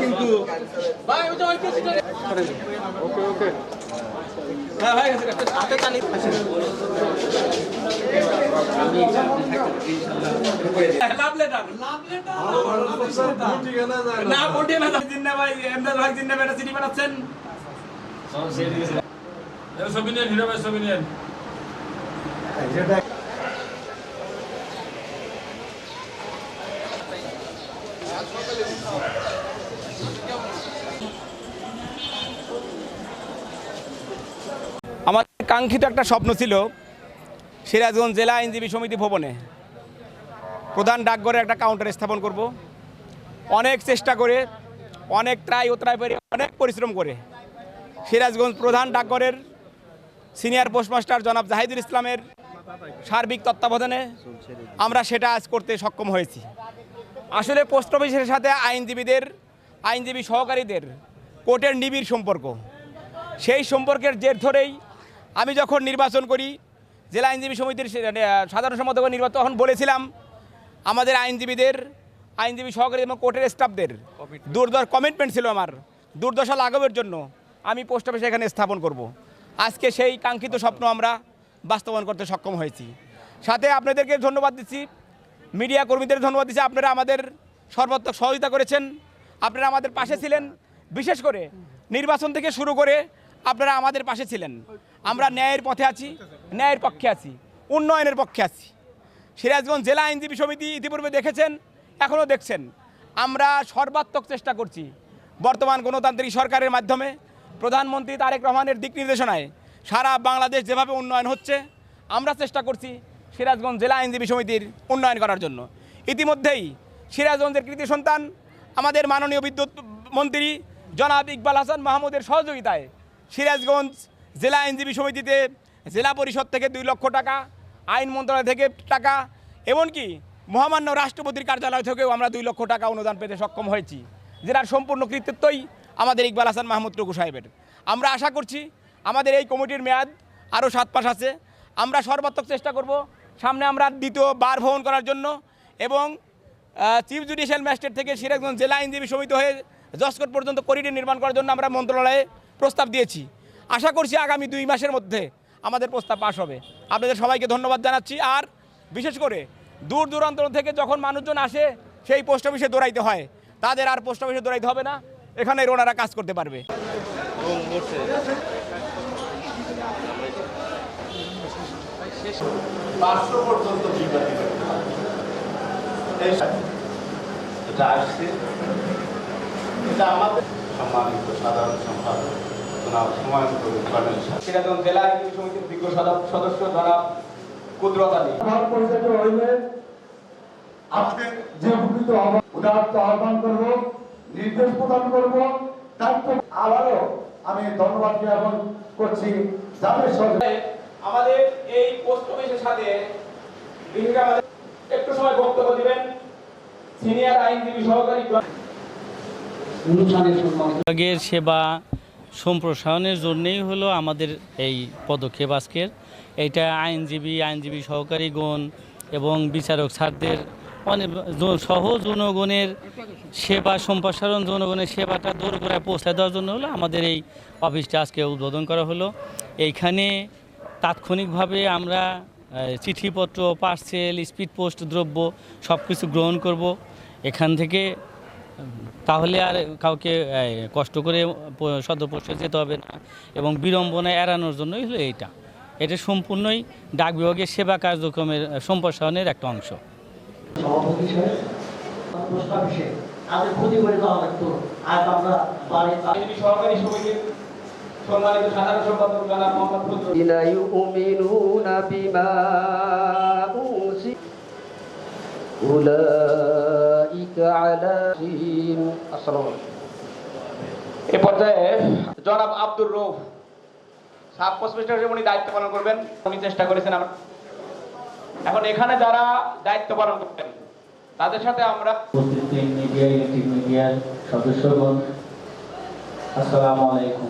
কিন্তু আমাদের কাঙ্ক্ষিত একটা স্বপ্ন ছিল সিরাজগঞ্জ জেলা আইনজীবী সমিতি ভবনে প্রধান ডাকঘরে একটা কাউন্টার স্থাপন করব। অনেক চেষ্টা করে, অনেক ত্রায় করে, অনেক পরিশ্রম করে সিরাজগঞ্জ প্রধান ডাকঘরের সিনিয়র পোস্টমাস্টার জনাব জাহিদুল ইসলামের সার্বিক তত্ত্বাবধানে আমরা সেটা আজ করতে সক্ষম হয়েছি। আসলে পোস্ট অফিসের সাথে আইনজীবী সহকারীদের কোর্টের নিবিড় সম্পর্ক। সেই সম্পর্কের জের ধরেই আমি যখন নির্বাচন করি জেলা আইনজীবী সমিতির সাধারণ সম্পাদক নির্বাচন, তখন বলেছিলাম আমাদের আইনজীবী সহকারী এবং কোর্টের স্টাফদের কমিটমেন্ট ছিল আমার দুর্দশা লাঘবের জন্য আমি পোস্ট অফিসে এখানে স্থাপন করব। আজকে সেই কাঙ্ক্ষিত স্বপ্ন আমরা বাস্তবায়ন করতে সক্ষম হয়েছি। সাথে আপনাদেরকে ধন্যবাদ দিচ্ছি, মিডিয়া কর্মীদের ধন্যবাদ দিচ্ছি। আপনারা আমাদের সর্বাত্মক সহযোগিতা করেছেন, আপনারা আমাদের পাশে ছিলেন। বিশেষ করে নির্বাচন থেকে শুরু করে আপনারা আমাদের পাশে ছিলেন। আমরা ন্যায়ের পথে আছি, ন্যায়ের পক্ষে আছি, উন্নয়নের পক্ষে আছি। সিরাজগঞ্জ জেলা আইনজীবী সমিতি ইতিপূর্বে দেখেছেন, এখনও দেখছেন, আমরা সর্বাত্মক চেষ্টা করছি বর্তমান গণতান্ত্রিক সরকারের মাধ্যমে প্রধানমন্ত্রী তারেক রহমানের দিক নির্দেশনায় সারা বাংলাদেশ যেভাবে উন্নয়ন হচ্ছে আমরা চেষ্টা করছি সিরাজগঞ্জ জেলা আইনজীবী সমিতির উন্নয়ন করার জন্য। ইতিমধ্যেই সিরাজগঞ্জের কৃতি সন্তান আমাদের মাননীয় বিদ্যুৎ মন্ত্রী জনাব ইকবাল হাসান মাহমুদের সহযোগিতায় সিরাজগঞ্জ জেলা আইনজীবী সমিতিতে জেলা পরিষদ থেকে 2 লক্ষ টাকা, আইন মন্ত্রণালয় থেকে টাকা, এমনকি মহামান্য রাষ্ট্রপতির কার্যালয় থেকেও আমরা 2 লক্ষ টাকা অনুদান পেতে সক্ষম হয়েছি, যেটার সম্পূর্ণ কৃতিত্বই আমাদের ইকবাল হাসান মাহমুদ টুকু সাহেবের। আমরা আশা করছি আমাদের এই কমিটির মেয়াদ আরও 7 মাস আছে। আমরা সর্বাত্মক চেষ্টা করব সামনে আমরা দ্বিতীয় বার ভ্রমণ করার জন্য এবং চিফ জুডিশিয়াল ম্যাজিস্ট্রেট থেকে সিরাজগঞ্জ জেলা আইনজীবী সমিতি হয়ে জজকোর্ট পর্যন্ত করিডোর নির্মাণ করার জন্য আমরা মন্ত্রণালয়ে প্রস্তাব দিয়েছি। আশা করছি আগামী 2 মাসের মধ্যে আমাদের প্রস্তাব পাস হবে। আপনাদের সবাইকে ধন্যবাদ জানাচ্ছি। আর বিশেষ করে দূর দূরান্ত থেকে যখন মানুষজন আসে সেই পোস্ট অফিসে দৌড়াইতে হয়, তাদের আর পোস্ট অফিসে দৌড়াইতে হবে না, এখানে ওনারা কাজ করতে পারবে। সম্মানিত সাধারণ সম্পাদক সিরাজগঞ্জ জেলা আইনজীবী সমিতির বিজ্ঞ সদস্য জনাব কুদরত আলী আমাদের যে উপকৃত উদারত আহ্বান করব, নির্দেশ প্রদান করব, দায়িত্ব আবারও আমি ধন্যবাদ জ্ঞাপন করছি যাদের সহযোগিতা আমাদের এই পোস্ট অফিসের সাথে একটু সময় বক্তব্য দিবেন সিনিয়র আইনজীবী সহকারী বিভাগের সেবা সম্প্রসারণের জন্যই হলো আমাদের এই পদক্ষেপ আজকের। এইটা আইনজীবী সহকারীগণ এবং বিচারক স্যারদের অনেক সহ জনগণের সেবা সম্প্রসারণ, জনগণের সেবাটা দূর করে পৌঁছে দেওয়ার জন্য হলো আমাদের এই অফিসটা আজকে উদ্বোধন করা হলো। এইখানে তাৎক্ষণিকভাবে আমরা চিঠিপত্র, পার্সেল, স্পিড পোস্ট দ্রব্য সব কিছু গ্রহণ করব এখান থেকে। তাহলে আর কাউকে কষ্ট করে সদর পোস্টে যেতে হবে না এবং বিড়ম্বনা এড়ানোর জন্যই হলো এটা সম্পূর্ণই ডাক বিভাগের সেবা কার্যক্রমের সম্প্রসারণের একটা অংশ। এ পর্যায়ে জনাব আব্দুর রউফ সাব পোস্টমাস্টার হিসেবে উনি দায়িত্ব পালন করবেন। উনি চেষ্টা করেছেন। এখন এখানে যারা দায়িত্ব পালন করবেন তাদের সাথে আমরা মিডিয়ার সদস্যগণ, আসসালামু আলাইকুম।